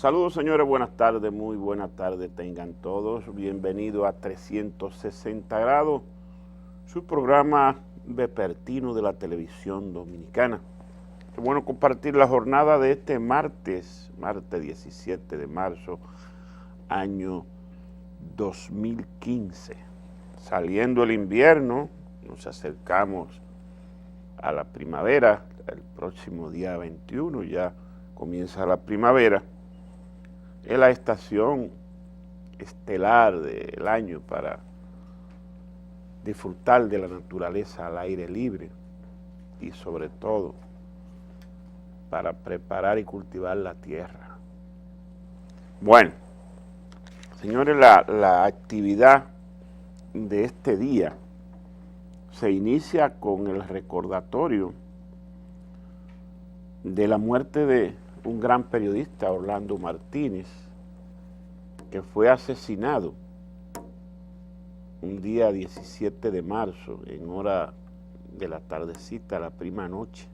Saludos señores, buenas tardes, muy buenas tardes tengan todos. Bienvenidos a 360 grados, su programa vespertino de la televisión dominicana. Qué bueno compartir la jornada de este martes 17 de marzo, año 2015. Saliendo el invierno, nos acercamos a la primavera, el próximo día 21 ya comienza la primavera. Es la estación estelar del año para disfrutar de la naturaleza al aire libre y sobre todo para preparar y cultivar la tierra. Bueno, señores, la actividad de este día se inicia con el recordatorio de la muerte de un gran periodista, Orlando Martínez, que fue asesinado un día 17 de marzo, en hora de la tardecita, la prima noche.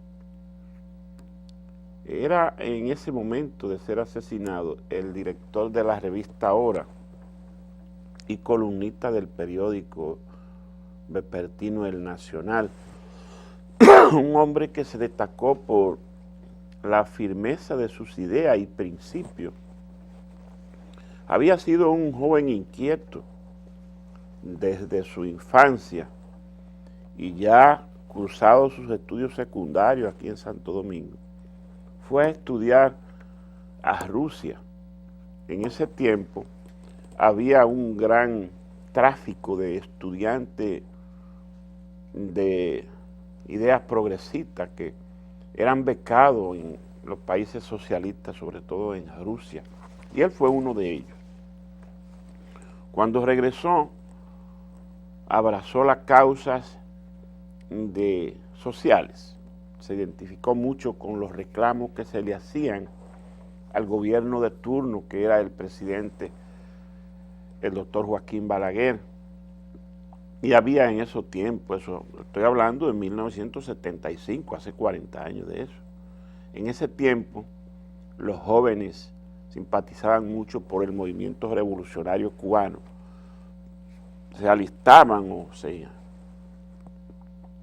Era en ese momento de ser asesinado el director de la revista Hora y columnista del periódico vespertino El Nacional, un hombre que se destacó por la firmeza de sus ideas y principios. Había sido un joven inquieto desde su infancia y ya cursado sus estudios secundarios aquí en Santo Domingo, fue a estudiar a Rusia. En ese tiempo había un gran tráfico de estudiantes de ideas progresistas que eran becados en los países socialistas, sobre todo en Rusia, y él fue uno de ellos. Cuando regresó, abrazó las causas sociales, se identificó mucho con los reclamos que se le hacían al gobierno de turno, que era el presidente, el doctor Joaquín Balaguer, y había en esos tiempos, eso estoy hablando de 1975, hace 40 años de eso. En ese tiempo, los jóvenes simpatizaban mucho por el movimiento revolucionario cubano, se alistaban o se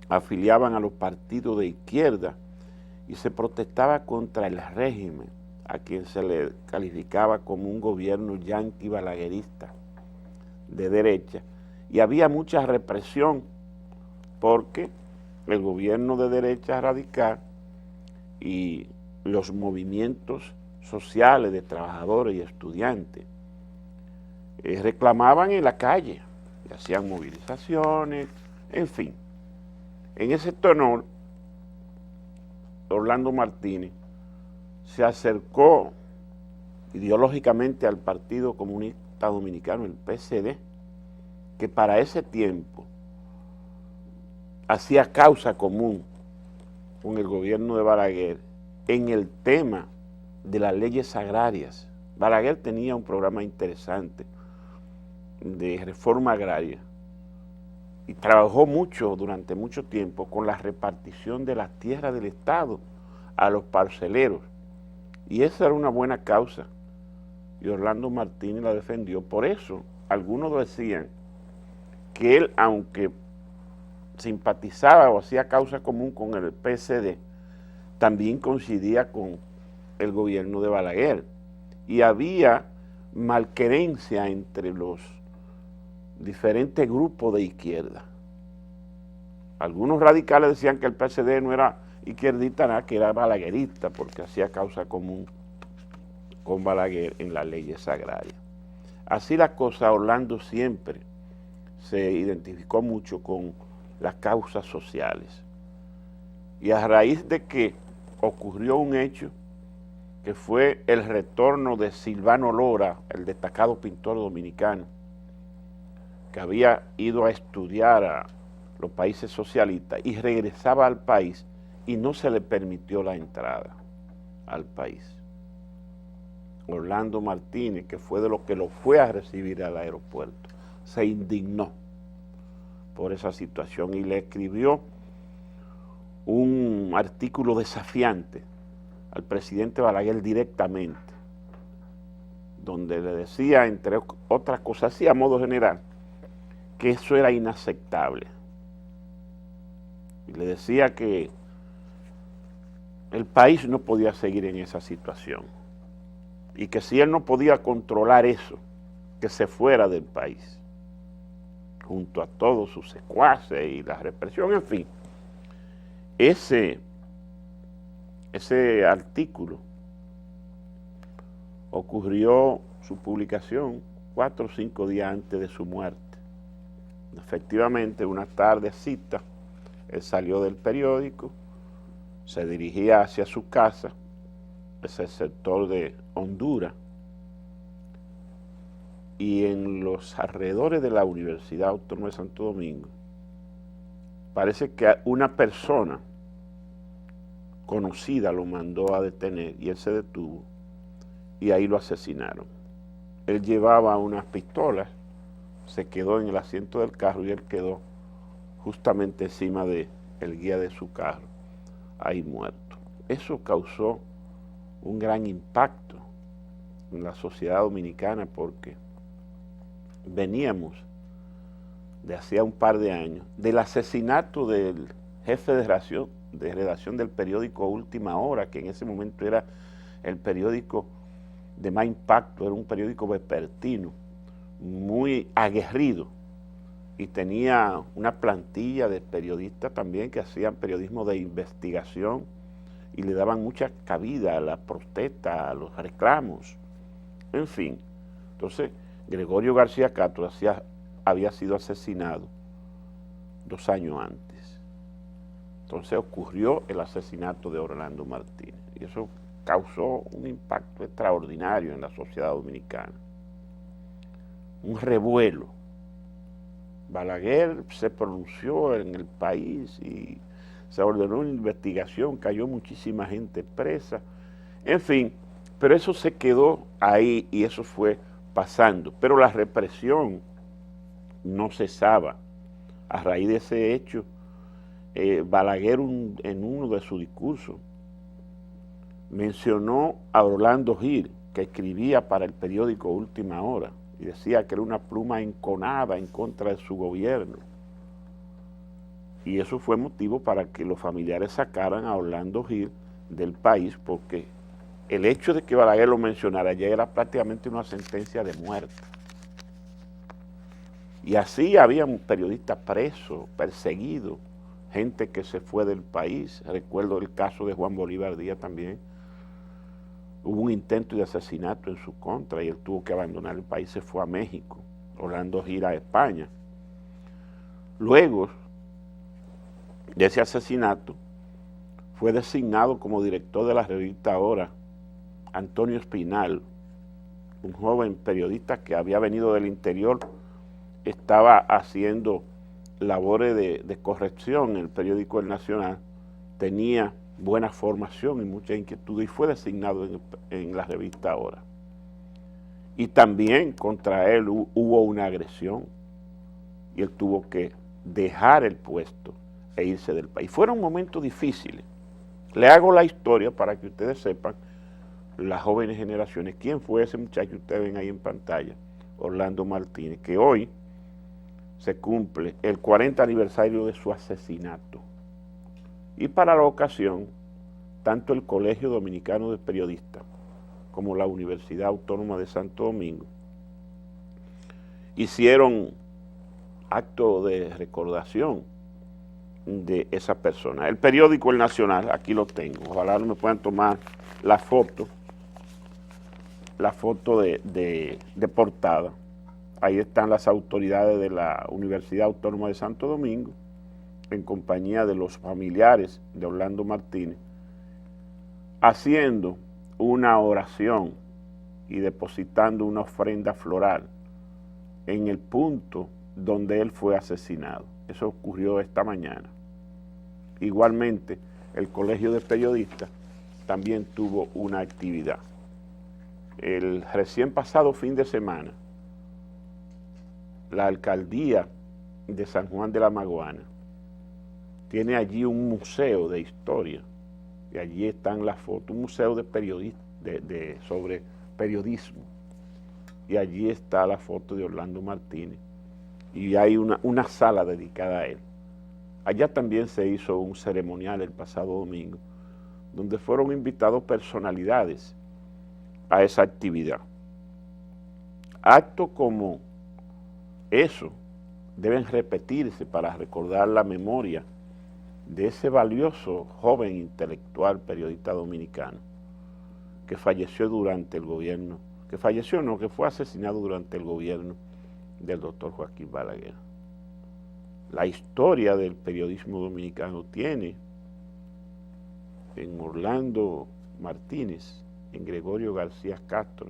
afiliaban a los partidos de izquierda y se protestaba contra el régimen, a quien se le calificaba como un gobierno yanqui balaguerista de derecha, y había mucha represión porque el gobierno de derecha radical y los movimientos sociales de trabajadores y estudiantes reclamaban en la calle, y hacían movilizaciones, en fin. En ese tenor, Orlando Martínez se acercó ideológicamente al Partido Comunista Dominicano, el PCD, que para ese tiempo hacía causa común con el gobierno de Balaguer en el tema de las leyes agrarias. Balaguer tenía un programa interesante de reforma agraria y trabajó mucho, durante mucho tiempo, con la repartición de las tierras del Estado a los parceleros, y esa era una buena causa y Orlando Martínez la defendió. Por eso algunos decían que él, aunque simpatizaba o hacía causa común con el PCD, también coincidía con el gobierno de Balaguer, y había malquerencia entre los diferentes grupos de izquierda. Algunos radicales decían que el PCD no era izquierdista nada, que era balaguerista, porque hacía causa común con Balaguer en las leyes agrarias. Así la cosa, Orlando siempre se identificó mucho con las causas sociales. Y a raíz de que ocurrió un hecho que fue el retorno de Silvano Lora, el destacado pintor dominicano, que había ido a estudiar a los países socialistas y regresaba al país y no se le permitió la entrada al país. Orlando Martínez, que fue de los que lo fue a recibir al aeropuerto, se indignó por esa situación y le escribió un artículo desafiante al presidente Balaguer directamente, donde le decía, entre otras cosas, así a modo general, que eso era inaceptable. Y le decía que el país no podía seguir en esa situación y que si él no podía controlar eso, que se fuera del país, junto a todos sus secuaces y la represión, en fin. Ese artículo ocurrió su publicación 4 o 5 días antes de su muerte. Efectivamente, una tardecita, él salió del periódico, se dirigía hacia su casa, ese sector de Honduras, y en los alrededores de la Universidad Autónoma de Santo Domingo, parece que una persona conocida lo mandó a detener y él se detuvo y ahí lo asesinaron. Él llevaba unas pistolas, se quedó en el asiento del carro y él quedó justamente encima del guía de su carro, ahí muerto. Eso causó un gran impacto en la sociedad dominicana porque veníamos de hacía un par de años del asesinato del jefe de redacción del periódico Última Hora, que en ese momento era el periódico de más impacto, era un periódico vespertino, muy aguerrido, y tenía una plantilla de periodistas también que hacían periodismo de investigación y le daban mucha cabida a la protesta, a los reclamos, en fin. Entonces, Gregorio García Castro había sido asesinado 2 años antes. Entonces ocurrió el asesinato de Orlando Martínez y eso causó un impacto extraordinario en la sociedad dominicana. Un revuelo. Balaguer se pronunció en el país y se ordenó una investigación, cayó muchísima gente presa, en fin, pero eso se quedó ahí y eso fue pasando, pero la represión no cesaba. A raíz de ese hecho, Balaguer en uno de sus discursos mencionó a Orlando Gil, que escribía para el periódico Última Hora, y decía que era una pluma enconada en contra de su gobierno. Y eso fue motivo para que los familiares sacaran a Orlando Gil del país, porque el hecho de que Balaguer lo mencionara ya era prácticamente una sentencia de muerte. Y así habían periodistas presos, perseguidos, gente que se fue del país. Recuerdo el caso de Juan Bolívar Díaz también. Hubo un intento de asesinato en su contra y él tuvo que abandonar el país, se fue a México. Orlando Gil a España. Luego de ese asesinato, fue designado como director de la revista Ahora Antonio Espinal, un joven periodista que había venido del interior, estaba haciendo labores de corrección en el periódico El Nacional, tenía buena formación y mucha inquietud y fue designado en la revista Ahora. Y también contra él hubo una agresión y él tuvo que dejar el puesto e irse del país. Fueron momentos difíciles. Le hago la historia para que ustedes sepan, las jóvenes generaciones, quién fue ese muchacho que ustedes ven ahí en pantalla, Orlando Martínez, que hoy se cumple el 40 aniversario de su asesinato. Y para la ocasión, tanto el Colegio Dominicano de Periodistas como la Universidad Autónoma de Santo Domingo hicieron acto de recordación de esa persona. El periódico El Nacional, aquí lo tengo, ojalá no me puedan tomar la foto de portada. Ahí están las autoridades de la Universidad Autónoma de Santo Domingo, en compañía de los familiares de Orlando Martínez, haciendo una oración y depositando una ofrenda floral en el punto donde él fue asesinado. Eso ocurrió esta mañana. Igualmente, el Colegio de Periodistas también tuvo una actividad. El recién pasado fin de semana, la alcaldía de San Juan de la Maguana tiene allí un museo de historia, y allí están las fotos, un museo de sobre periodismo. y allí está la foto de Orlando Martínez, y hay una sala dedicada a él. Allá también se hizo un ceremonial el pasado domingo, donde fueron invitados personalidades a esa actividad. Actos como eso deben repetirse para recordar la memoria de ese valioso joven intelectual periodista dominicano que falleció durante el gobierno, que fue asesinado durante el gobierno del doctor Joaquín Balaguer. La historia del periodismo dominicano tiene en Orlando Martínez, en Gregorio García Castro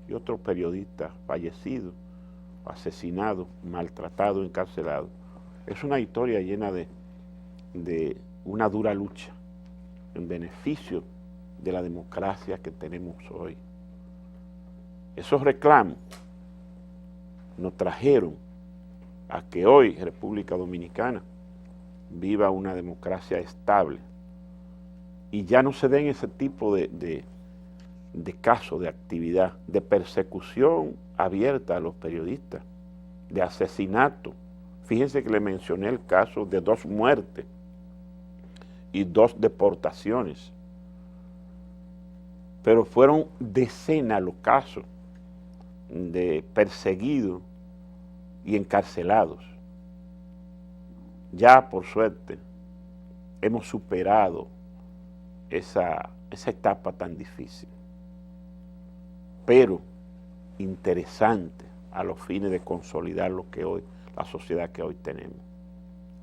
y otros periodistas fallecidos, asesinados, maltratados, encarcelados. Es una historia llena de una dura lucha en beneficio de la democracia que tenemos hoy. Esos reclamos nos trajeron a que hoy República Dominicana viva una democracia estable y ya no se den ese tipo de casos, de actividad, de persecución abierta a los periodistas, de asesinato. Fíjense que le mencioné el caso de 2 muertes y 2 deportaciones, pero fueron decenas los casos de perseguidos y encarcelados. Ya, por suerte, hemos superado esa etapa tan difícil, pero interesante a los fines de consolidar la sociedad que hoy tenemos.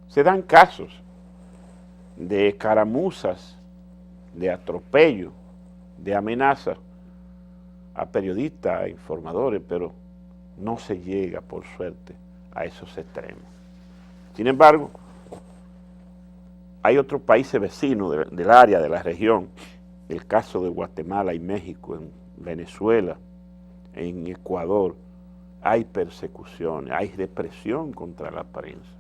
Se dan casos de escaramuzas, de atropello, de amenazas a periodistas, a informadores, pero no se llega, por suerte, a esos extremos. Sin embargo, hay otros países vecinos del área, de la región, el caso de Guatemala y México, en Venezuela, en Ecuador, hay persecuciones, hay represión contra la prensa.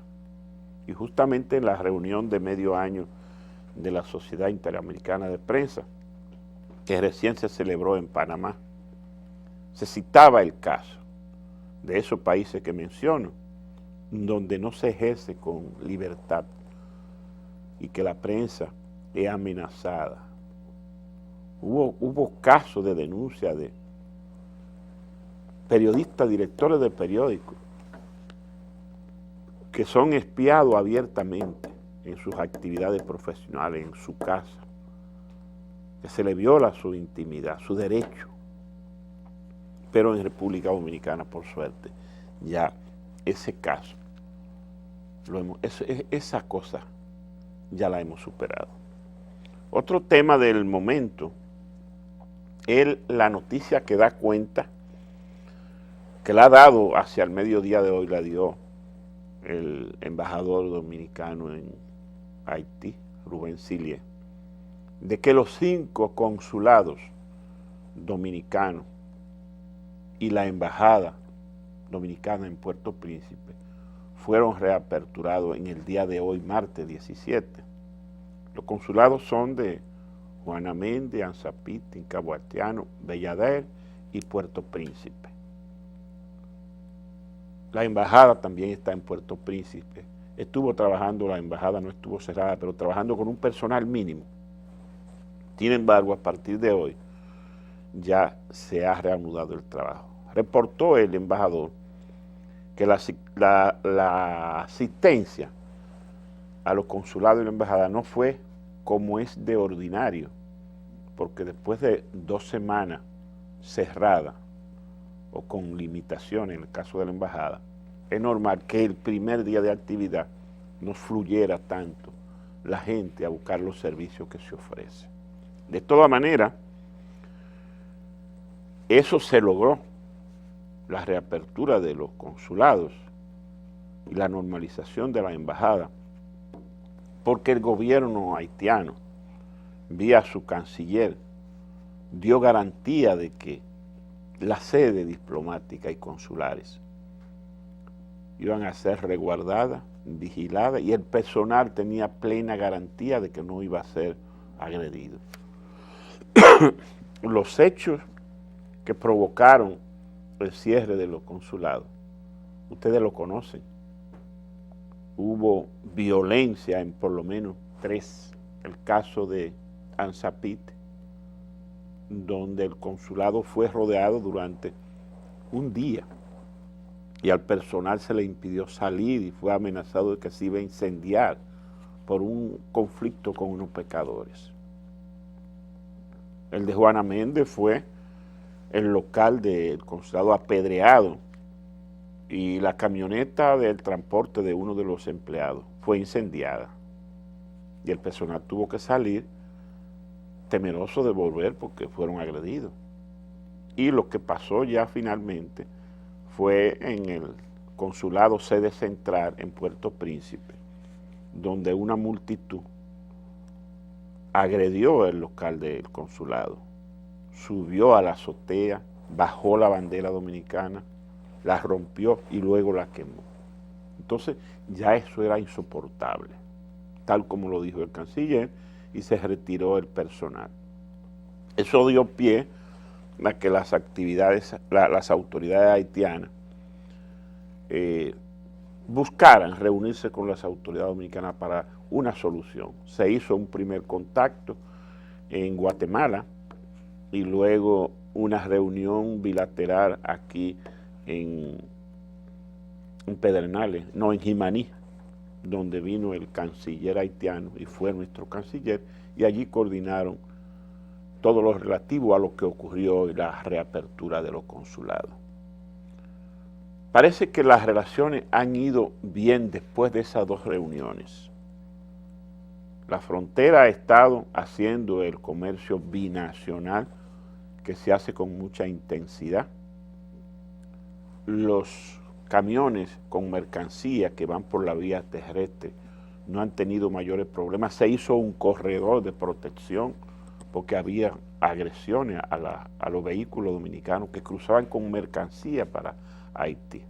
Y justamente en la reunión de medio año de la Sociedad Interamericana de Prensa, que recién se celebró en Panamá, se citaba el caso de esos países que menciono, donde no se ejerce con libertad y que la prensa es amenazada. Hubo casos de denuncia de periodistas, directores de periódicos, que son espiados abiertamente en sus actividades profesionales, en su casa, que se le viola su intimidad, su derecho. Pero en República Dominicana, por suerte, ya ese caso, esa cosa ya la hemos superado. Otro tema del momento es la noticia que da cuenta, que la ha dado hacia el mediodía de hoy, la dio el embajador dominicano en Haití, Rubén Sillier, de que los 5 consulados dominicanos y la embajada dominicana en Puerto Príncipe fueron reaperturados en el día de hoy, martes 17. Los consulados son de Juana Méndez, Anzapiti, Cabo Haitiano, Bellader y Puerto Príncipe. La embajada también está en Puerto Príncipe. Estuvo trabajando, la embajada no estuvo cerrada, pero trabajando con un personal mínimo. Sin embargo, a partir de hoy ya se ha reanudado el trabajo. Reportó el embajador que la asistencia a los consulados y la embajada no fue como es de ordinario, porque después de 2 semanas cerradas o con limitaciones en el caso de la embajada, es normal que el primer día de actividad no fluyera tanto la gente a buscar los servicios que se ofrecen. De todas maneras, eso se logró, la reapertura de los consulados y la normalización de la embajada, porque el gobierno haitiano, vía su canciller, dio garantía de que las sedes diplomáticas y consulares iban a ser resguardadas, vigiladas, y el personal tenía plena garantía de que no iba a ser agredido. Los hechos que provocaron el cierre de los consulados. Ustedes lo conocen. Hubo violencia en por lo menos 3. El caso de Ansapit, donde el consulado fue rodeado durante un día y al personal se le impidió salir y fue amenazado de que se iba a incendiar por un conflicto con unos pescadores. El de Juana Méndez fue el local del consulado apedreado y la camioneta del transporte de uno de los empleados fue incendiada y el personal tuvo que salir temeroso de volver porque fueron agredidos. Y lo que pasó ya finalmente fue en el consulado sede central en Puerto Príncipe, donde una multitud agredió el local del consulado, subió a la azotea, bajó la bandera dominicana, la rompió y luego la quemó. Entonces ya eso era insoportable, tal como lo dijo el canciller, y se retiró el personal. Eso dio pie a que las autoridades haitianas buscaran reunirse con las autoridades dominicanas para una solución. Se hizo un primer contacto en Guatemala y luego una reunión bilateral aquí en Pedernales, no, en Jimaní, donde vino el canciller haitiano y fue nuestro canciller, y allí coordinaron todo lo relativo a lo que ocurrió y la reapertura de los consulados. Parece que las relaciones han ido bien después de esas 2 reuniones. La frontera ha estado haciendo el comercio binacional que se hace con mucha intensidad. Los camiones con mercancía que van por la vía terrestre no han tenido mayores problemas. Se hizo un corredor de protección porque había agresiones a los vehículos dominicanos que cruzaban con mercancía para Haití.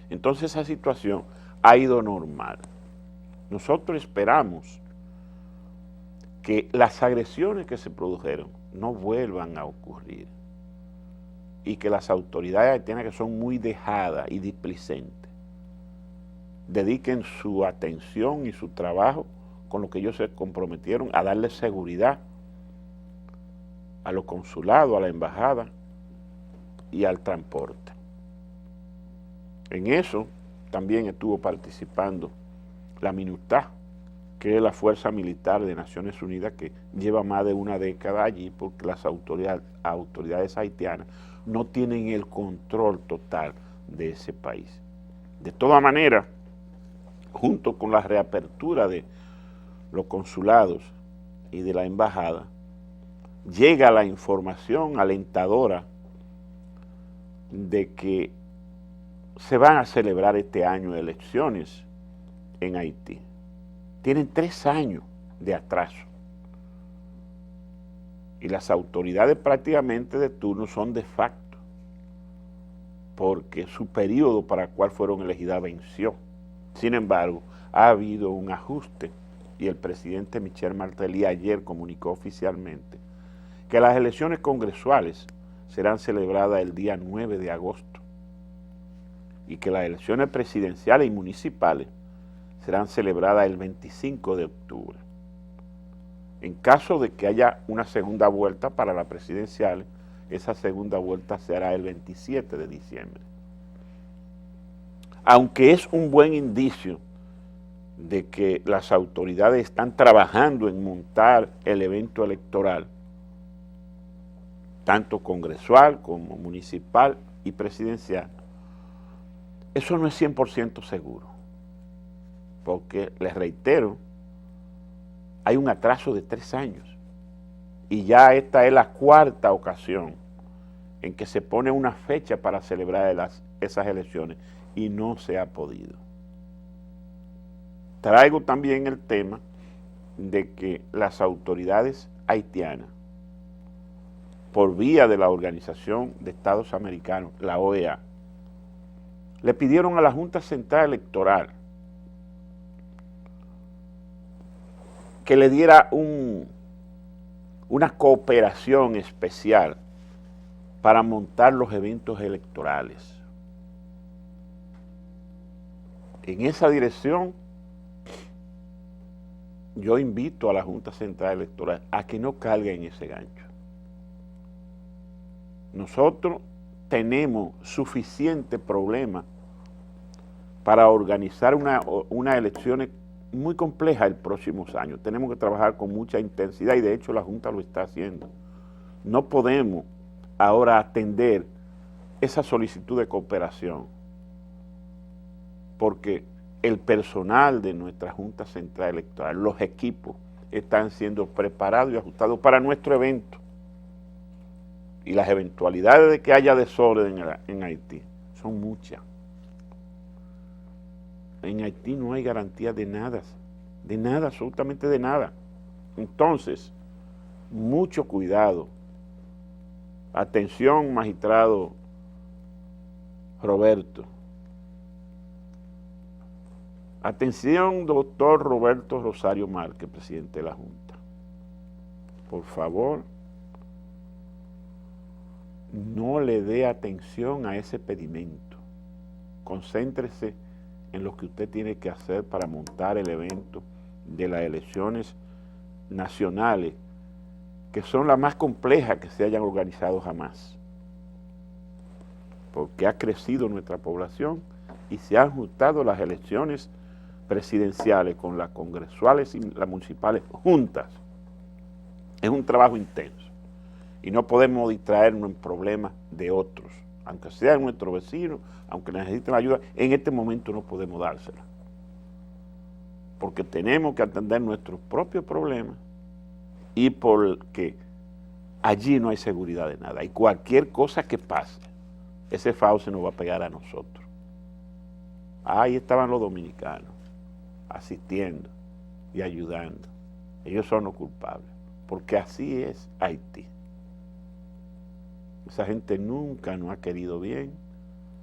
Entonces esa situación ha ido normal. Nosotros esperamos que las agresiones que se produjeron no vuelvan a ocurrir y que las autoridades haitianas, que son muy dejadas y displicentes, dediquen su atención y su trabajo con lo que ellos se comprometieron a darle seguridad a los consulados, a la embajada y al transporte. En eso también estuvo participando la MINUSTAH, que es la fuerza militar de Naciones Unidas que lleva más de una década allí porque las autoridades haitianas no tienen el control total de ese país. De todas maneras, junto con la reapertura de los consulados y de la embajada, llega la información alentadora de que se van a celebrar este año elecciones en Haití. Tienen 3 años de atraso. Y las autoridades prácticamente de turno son de facto, porque su periodo para el cual fueron elegidas venció. Sin embargo, ha habido un ajuste y el presidente Michel Martelly ayer comunicó oficialmente que las elecciones congresuales serán celebradas el día 9 de agosto y que las elecciones presidenciales y municipales serán celebradas el 25 de octubre. En caso de que haya una segunda vuelta para las presidenciales, esa segunda vuelta se hará el 27 de diciembre. Aunque es un buen indicio de que las autoridades están trabajando en montar el evento electoral, tanto congresual como municipal y presidencial, eso no es 100% seguro, porque les reitero, hay un atraso de 3 años y ya esta es la 4ª ocasión en que se pone una fecha para celebrar esas elecciones y no se ha podido. Traigo también el tema de que las autoridades haitianas, por vía de la Organización de Estados Americanos, la OEA, le pidieron a la Junta Central Electoral que le diera una cooperación especial para montar los eventos electorales. En esa dirección, yo invito a la Junta Central Electoral a que no caiga en ese gancho. Nosotros tenemos suficiente problema para organizar unas elecciones muy complejas el próximos años. Tenemos que trabajar con mucha intensidad y de hecho la Junta lo está haciendo. No podemos ahora atender esa solicitud de cooperación porque el personal de nuestra Junta Central Electoral, los equipos, están siendo preparados y ajustados para nuestro evento. Y las eventualidades de que haya desorden en Haití son muchas. En Haití no hay garantía de nada, absolutamente de nada. Entonces, mucho cuidado. Atención, magistrado Roberto. Atención, doctor Roberto Rosario Márquez, presidente de la Junta. Por favor, no le dé atención a ese pedimento. Concéntrese en lo que usted tiene que hacer para montar el evento de las elecciones nacionales, que son las más complejas que se hayan organizado jamás. Porque ha crecido nuestra población y se han ajustado las elecciones presidenciales con las congresuales y las municipales juntas. Es un trabajo intenso y no podemos distraernos en problemas de otros, aunque sean nuestros vecinos, aunque necesiten ayuda, en este momento no podemos dársela, porque tenemos que atender nuestros propios problemas y porque allí no hay seguridad de nada y cualquier cosa que pase, ese FAO se nos va a pegar a nosotros. Ahí estaban los dominicanos asistiendo y ayudando. Ellos son los culpables, porque así es Haití. Esa gente nunca nos ha querido bien,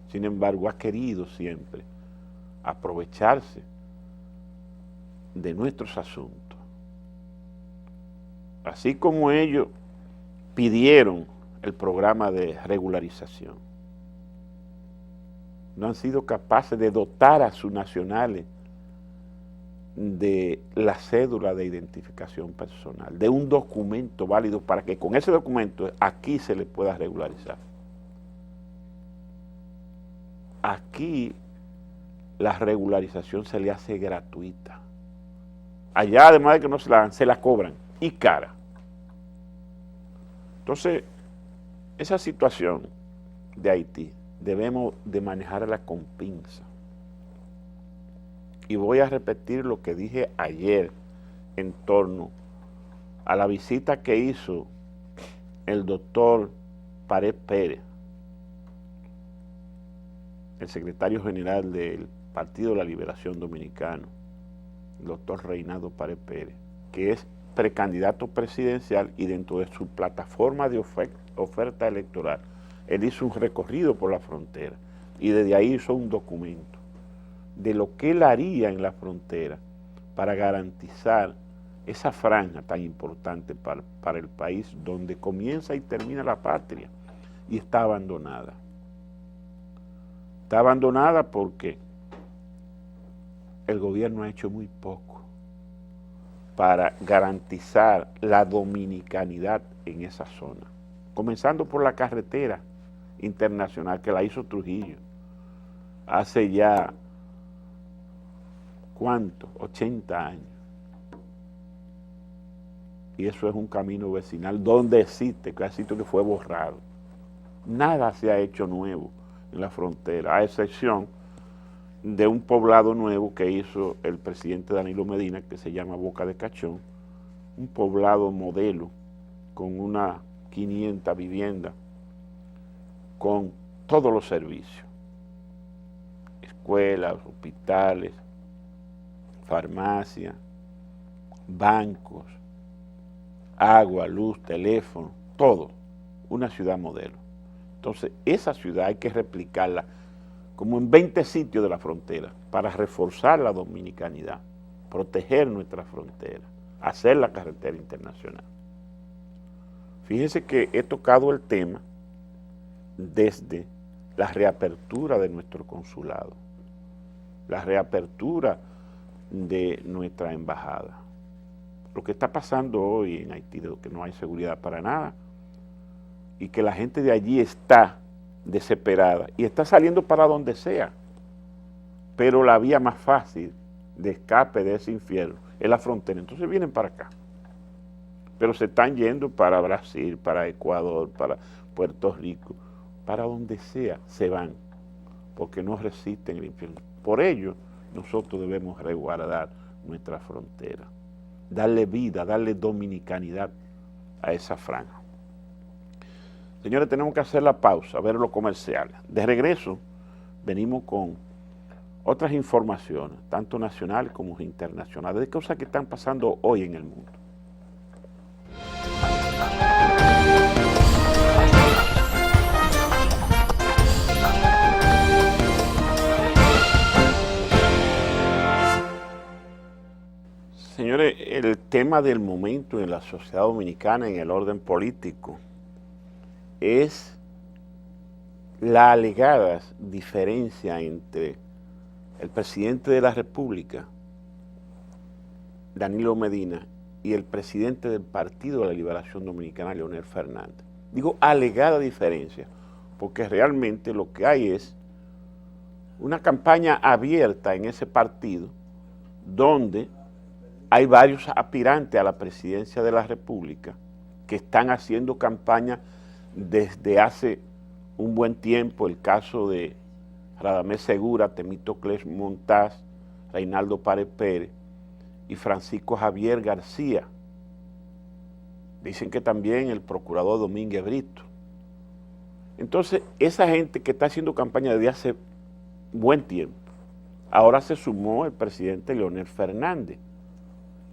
sin embargo ha querido siempre aprovecharse de nuestros asuntos. Así como ellos pidieron el programa de regularización, no han sido capaces de dotar a sus nacionales de la cédula de identificación personal, de un documento válido para que con ese documento aquí se le pueda regularizar. Aquí la regularización se le hace gratuita. Allá, además de que no se la dan, se la cobran y cara. Entonces, esa situación de Haití debemos de manejarla con pinza. Y voy a repetir lo que dije ayer en torno a la visita que hizo el doctor Pared Pérez, el secretario general del Partido de la Liberación Dominicano, el doctor Reinaldo Pared Pérez, que es precandidato presidencial y dentro de su plataforma de oferta electoral, él hizo un recorrido por la frontera y desde ahí hizo un documento de lo que él haría en la frontera para garantizar esa franja tan importante para el país donde comienza y termina la patria y está abandonada. Está abandonada porque el gobierno ha hecho muy poco para garantizar la dominicanidad en esa zona, comenzando por la carretera internacional que la hizo Trujillo hace ya ¿cuánto? 80 años. Y eso es un camino vecinal donde existe, que que fue borrado. Nada se ha hecho nuevo en la frontera, a excepción de un poblado nuevo que hizo el presidente Danilo Medina, que se llama Boca de Cachón, un poblado modelo con unas 500 viviendas, con todos los servicios, escuelas, hospitales, farmacia, bancos, agua, luz, teléfono, todo, una ciudad modelo. Entonces, esa ciudad hay que replicarla como en 20 sitios de la frontera para reforzar la dominicanidad, proteger nuestra frontera, hacer la carretera internacional. Fíjense que he tocado el tema desde la reapertura de nuestro consulado, la reapertura de nuestra embajada. Lo que está pasando hoy en Haití, de que no hay seguridad para nada, y que la gente de allí está desesperada y está saliendo para donde sea, pero la vía más fácil de escape de ese infierno es la frontera. Entonces vienen para acá, pero se están yendo para Brasil, para Ecuador, para Puerto Rico, para donde sea se van, porque no resisten el infierno. Por ello, nosotros debemos resguardar nuestra frontera, darle vida, darle dominicanidad a esa franja. Señores, tenemos que hacer la pausa, ver lo comercial. De regreso, venimos con otras informaciones, tanto nacionales como internacionales, de cosas que están pasando hoy en el mundo. Señores, el tema del momento en la sociedad dominicana, en el orden político, es la alegada diferencia entre el presidente de la República, Danilo Medina, y el presidente del Partido de la Liberación Dominicana, Leonel Fernández. Digo alegada diferencia, porque realmente lo que hay es una campaña abierta en ese partido, donde hay varios aspirantes a la presidencia de la República que están haciendo campaña desde hace un buen tiempo. El caso de Radamés Segura, Temístocles Montaz, Reinaldo Párez Pérez y Francisco Javier García. Dicen que también el procurador Domínguez Brito. Entonces, esa gente que está haciendo campaña desde hace buen tiempo, ahora se sumó el presidente Leonel Fernández,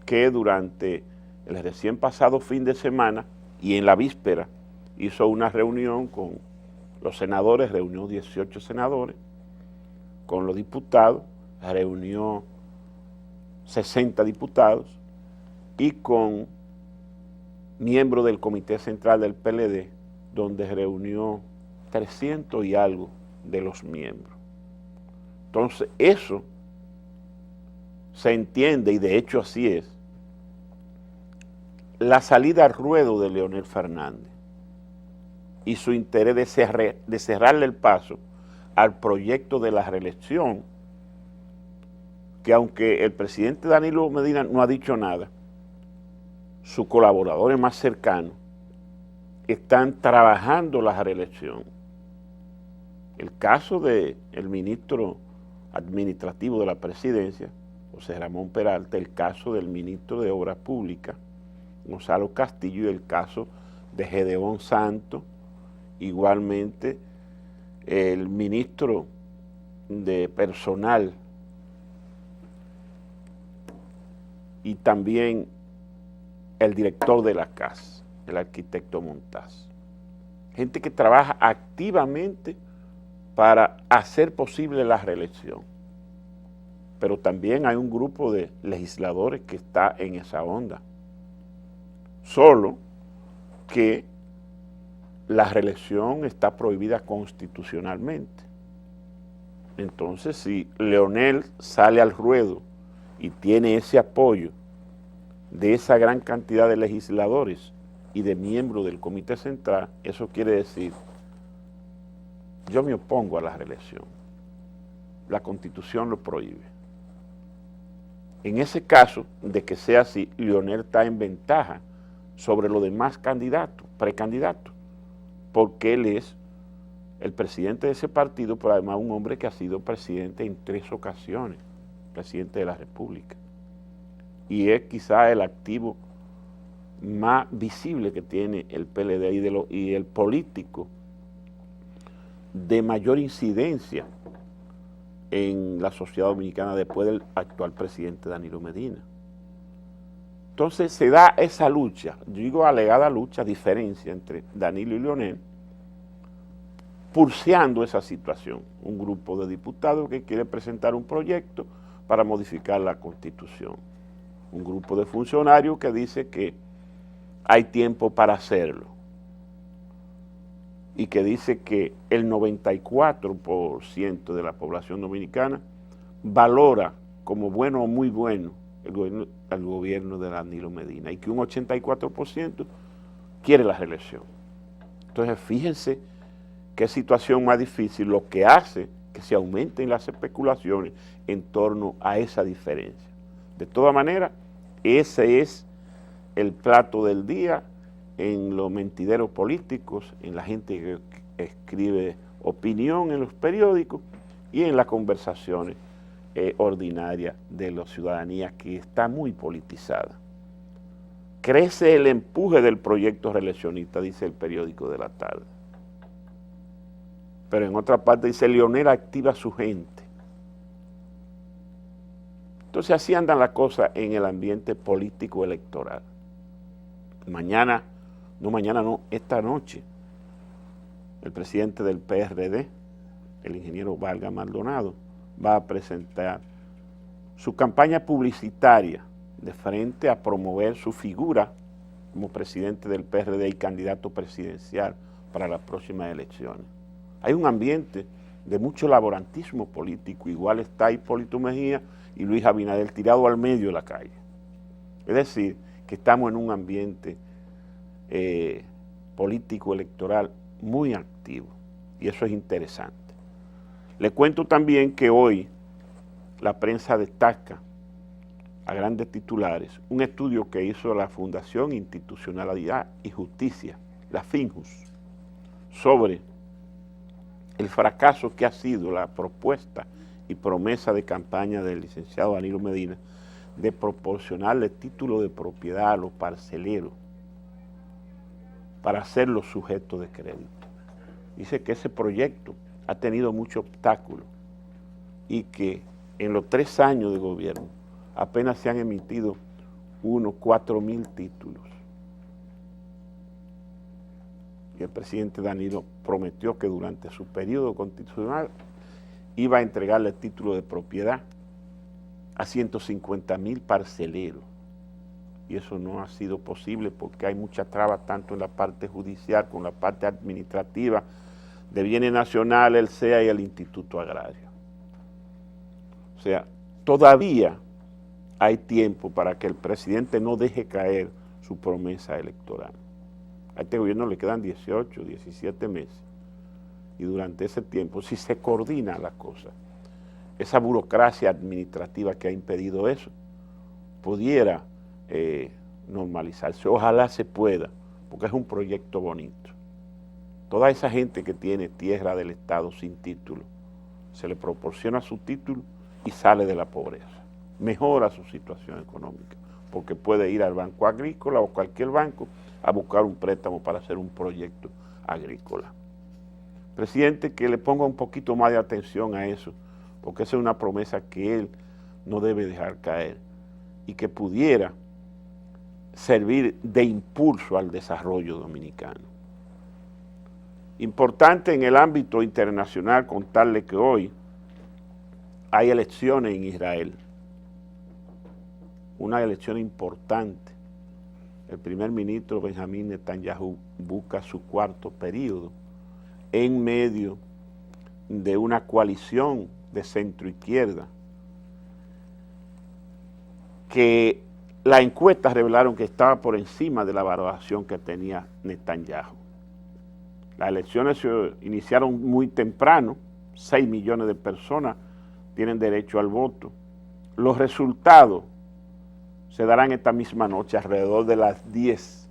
que durante el recién pasado fin de semana y en la víspera hizo una reunión con los senadores, reunió 18 senadores, con los diputados, reunió 60 diputados y con miembros del Comité Central del PLD, donde reunió 300 y algo de los miembros. Entonces, eso se entiende, y de hecho así es, la salida al ruedo de Leonel Fernández y su interés de cerrarle el paso al proyecto de la reelección, que aunque el presidente Danilo Medina no ha dicho nada, sus colaboradores más cercanos están trabajando la reelección. El caso del ministro administrativo de la presidencia, José Ramón Peralta, el caso del ministro de Obras Públicas, Gonzalo Castillo, y el caso de Gedeón Santos, igualmente el ministro de Personal y también el director de la CAS, el arquitecto Montaz. Gente que trabaja activamente para hacer posible la reelección. Pero también hay un grupo de legisladores que está en esa onda. Solo que la reelección está prohibida constitucionalmente. Entonces, si Leonel sale al ruedo y tiene ese apoyo de esa gran cantidad de legisladores y de miembros del Comité Central, eso quiere decir, yo me opongo a la reelección. La Constitución lo prohíbe. En ese caso, de que sea así, Leonel está en ventaja sobre los demás candidatos, precandidatos, porque él es el presidente de ese partido, pero además un hombre que ha sido presidente en 3 ocasiones, presidente de la República. Y es quizá el activo más visible que tiene el PLD y el político de mayor incidencia en la sociedad dominicana después del actual presidente Danilo Medina. Entonces se da esa lucha, yo digo alegada lucha, diferencia entre Danilo y Leonel, pulseando esa situación. Un grupo de diputados que quiere presentar un proyecto para modificar la Constitución. Un grupo de funcionarios que dice que hay tiempo para hacerlo. y que dice que el 94% de la población dominicana valora como bueno o muy bueno el gobierno de Danilo Medina y que un 84% quiere la reelección. Entonces, fíjense qué situación más difícil, lo que hace que se aumenten las especulaciones en torno a esa diferencia. De todas maneras, ese es el plato del día en los mentideros políticos, en la gente que escribe opinión en los periódicos y en las conversaciones ordinarias de la ciudadanía, que está muy politizada. Crece el empuje del proyecto reeleccionista, dice el periódico de la tarde. Pero en otra parte dice, Leonel activa a su gente. Entonces así andan las cosas en el ambiente político electoral. Esta noche, el presidente del PRD, el ingeniero Vargas Maldonado, va a presentar su campaña publicitaria de frente a promover su figura como presidente del PRD y candidato presidencial para las próximas elecciones. Hay un ambiente de mucho laborantismo político, igual está Hipólito Mejía y Luis Abinader tirado al medio de la calle. Es decir, que estamos en un ambiente político electoral muy activo y eso es interesante. Le cuento también que hoy la prensa destaca a grandes titulares un estudio que hizo la Fundación Institucionalidad y Justicia, la FINJUS, sobre el fracaso que ha sido la propuesta y promesa de campaña del licenciado Danilo Medina de proporcionarle título de propiedad a los parceleros para hacerlos sujetos de crédito. Dice que ese proyecto ha tenido muchos obstáculos y que en los 3 años de gobierno apenas se han emitido unos 4.000 títulos. Y el presidente Danilo prometió que durante su periodo constitucional iba a entregarle el título de propiedad a 150.000 parceleros. Y eso no ha sido posible porque hay muchas trabas tanto en la parte judicial como en la parte administrativa de bienes nacionales, el CEA y el Instituto Agrario. O sea, todavía hay tiempo para que el presidente no deje caer su promesa electoral. A este gobierno le quedan 18, 17 meses. Y durante ese tiempo, si se coordina la cosa, esa burocracia administrativa que ha impedido eso, pudiera normalizarse. Ojalá se pueda, porque es un proyecto bonito. Toda esa gente que tiene tierra del Estado sin título, se le proporciona su título y sale de la pobreza. Mejora su situación económica, porque puede ir al Banco Agrícola o cualquier banco a buscar un préstamo para hacer un proyecto agrícola. Presidente, que le ponga un poquito más de atención a eso, porque esa es una promesa que él no debe dejar caer y que pudiera servir de impulso al desarrollo dominicano. Importante en el ámbito internacional contarle que hoy hay elecciones en Israel, una elección importante. El primer ministro Benjamín Netanyahu busca su 4º periodo en medio de una coalición de centro-izquierda que las encuestas revelaron que estaba por encima de la valoración que tenía Netanyahu. Las elecciones se iniciaron muy temprano, 6 millones de personas tienen derecho al voto. Los resultados se darán esta misma noche, alrededor de las 10.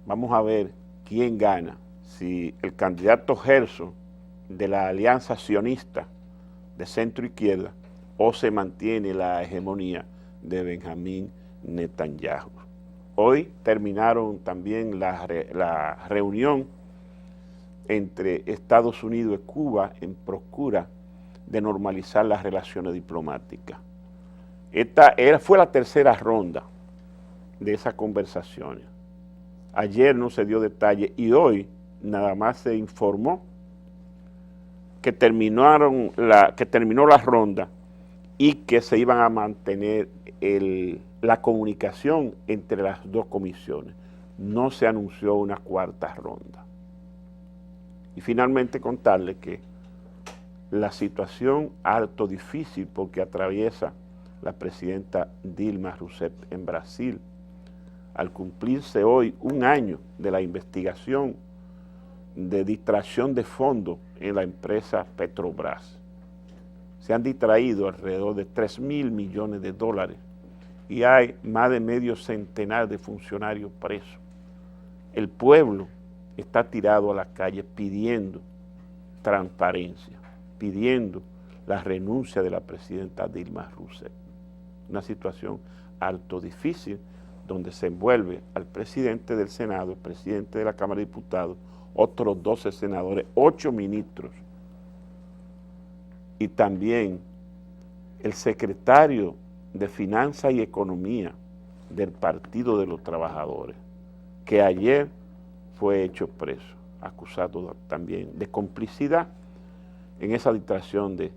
Vamos a ver quién gana, si el candidato Herzog de la Alianza Sionista de centro-izquierda o se mantiene la hegemonía de Benjamín Netanyahu. Hoy terminaron también la reunión entre Estados Unidos y Cuba en procura de normalizar las relaciones diplomáticas. Fue la 3ª ronda de esas conversaciones. Ayer no se dio detalle y hoy nada más se informó que terminó la ronda y que se iban a mantener la comunicación entre las dos comisiones. No se anunció una 4ª ronda. Y finalmente contarle que la situación harto difícil porque atraviesa la presidenta Dilma Rousseff en Brasil, al cumplirse hoy un año de la investigación de distracción de fondos en la empresa Petrobras. Se han distraído alrededor de 3.000 millones de dólares y hay más de medio centenar de funcionarios presos. El pueblo está tirado a las calles pidiendo transparencia, pidiendo la renuncia de la presidenta Dilma Rousseff. Una situación harto difícil donde se envuelve al presidente del Senado, el presidente de la Cámara de Diputados, otros 12 senadores, 8 ministros y también el secretario de Finanzas y Economía del Partido de los Trabajadores, que ayer fue hecho preso, acusado también de complicidad en esa distracción de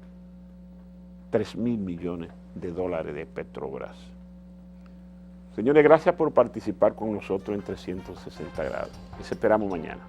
3.000 millones de dólares de Petrobras. Señores, gracias por participar con nosotros en 360 grados. Les esperamos mañana.